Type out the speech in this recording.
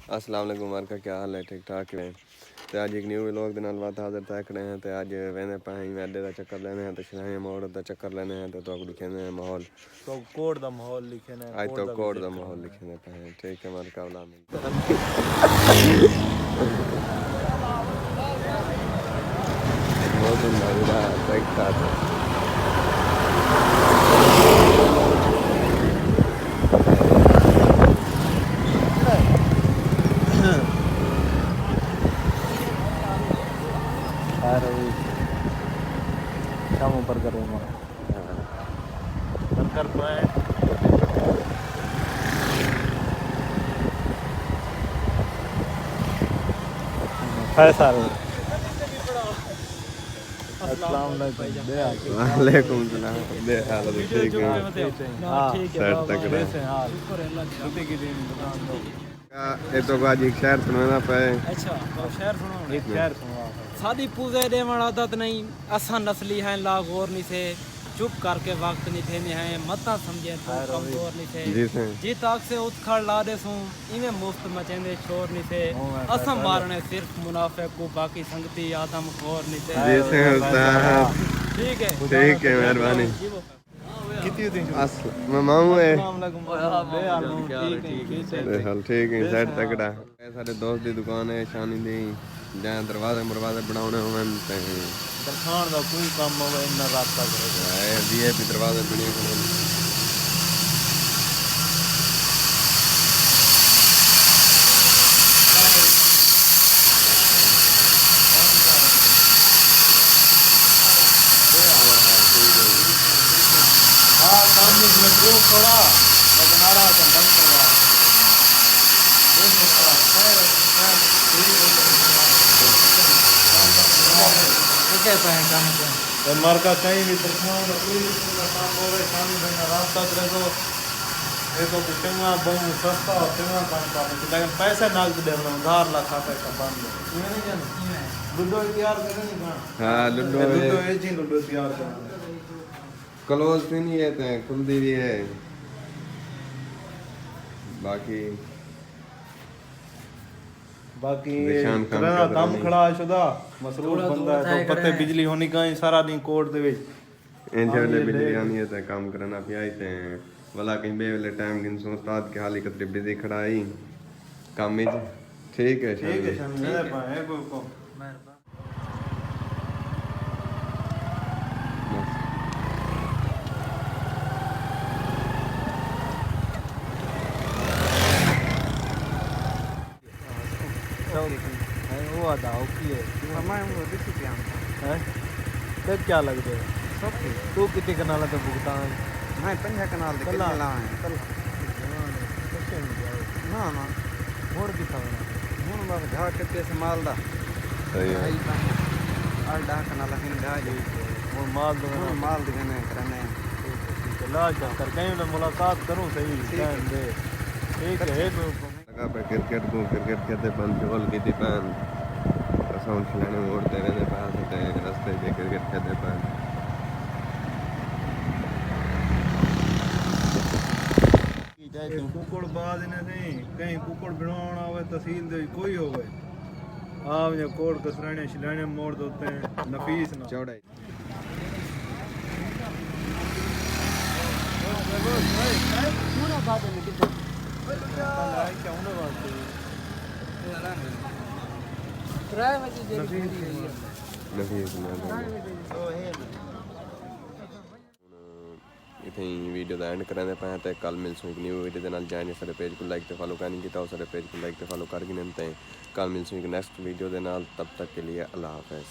अस्सलाम वालेकुम उमर का क्या हाल है ठीक ठाक है तो आज एक न्यू व्लॉग के नाल बात हाजिर तक रहे हैं तो आज वेंदे पाए अड्डे का चक्कर लेने हैं तो शराय मोड़ का चक्कर लेने हैं तो लिखे हैं माहौल तो कोड दा माहौल लिखे ने आज तो कोड का माहौल लिखे पाए ठीक है हमारे कावला में मौसम लगा ठीक ठाक शाम पर करो कर पाए फैसल अस्सलाम वालेकुम सलाम दे हाल ठीक है हां सेट तक रहे हाल छुट्टी की दिन दुकान दो ये तो आज एक शहर सुनाना पे अच्छा तो शहर सुनो एक शहर सुनवा शादी पूजे देवण आदत नहीं असा नस्ली हैं ला गौर नहीं से चुप करके वक्त नहीं थे हैं मता समझे तो कमजोर नहीं थे जी से जी ताक से उतखड़ ला दे सू इवे मुफ्त मचेंदे शोर नहीं थे असम मारने सिर्फ मुनाफे को बाकी संगति आदम खोर नहीं थे जी से उस्ताद ठीक है मेहरबानी कितनी दिन मैं मामू है अस्सलाम वालेकुम हाल ठीक है सेट तकड़ा सारे दोस्त की दुकान है शानी दी जहाँ दरवाजे बनाने होवे ते दरखान का कोई काम होवे इन्ना रास्ता करे वीआईपी दरवाजे बने हाँ सामने में दो थोड़ा मैं बना रहा था बंद करवा मार्का कहीं भी दरखान कोई काम होवे शामी बना रास्ता करे तो ये तो चंगा बहुत सस्ता और चंगा काम करने लेकिन पैसे नाग देना उधार ला खाता का बंद ये नहीं जान लुडो तैयार करने नहीं कहां हां लुडो ये जी लुडो तैयार करना क्लोज भी नहीं है तो खुलती भी है बाकी निशान काम तेरा करदा काम नहीं। खड़ा है शुदा मसरूफ बंदा है तो पत्ते बिजली होनी कहीं सारा दिन कोर्ट दे विच इंजे वाले बिजली आनी है तो काम करना पिया ही ते वाला कहीं बे वाले टाइम दिन सो उस्ताद के हाल कतरे बिजी खड़ा आई काम में ठीक है शामी मेरे पाए को वो आधा की है मैं वो देखी क्या हैं ते क्या लगदे सब तू कितने कनाला तो भुगतान मैं पंजा कनाल दे कल्ला कल्ला है ना ना और की था ਹੁਣ ਬਾਬ ਘਾ ਟੱਕੇ ਸੰਭਾਲ ਦਾ सही है ਆਹ ਡਾ ਕਨਾਲ hin ਡਾ ਜੀ और माल दो ਹੁਣ ਮਾਲ ਦੇ ਨੇ ਕਰਨੇ ला कर कहीं मैं मुलाकात करूं सही टाइम दे ठीक है लगा पे क्रिकेट खेलते बंद जोल की थी पैन साउंड खिलाने उड़ते रहने पास होते रास्ते पे क्रिकेट खेलते पैन कुकड़ बाद ने नहीं कहीं कुकड़ बनाना होवे तहसील दे कोई होवे आप जो कोड कसराने शिलाने मोड़ देते हैं नफीस ना चौड़ाई नफीस इतनी वीडियो का एंड कराने पाए तो कल मिलसूँ एक न्यू वीडियो के नाल जाने सारे पेज को लाइक तो फॉलो करनी किया सारे पेज को लाइक तो फॉलो कर गिनते हैं कल मिलसूँ एक नेक्स्ट वीडियो के नाल तब तक के लिए अल्लाह हाफिज़।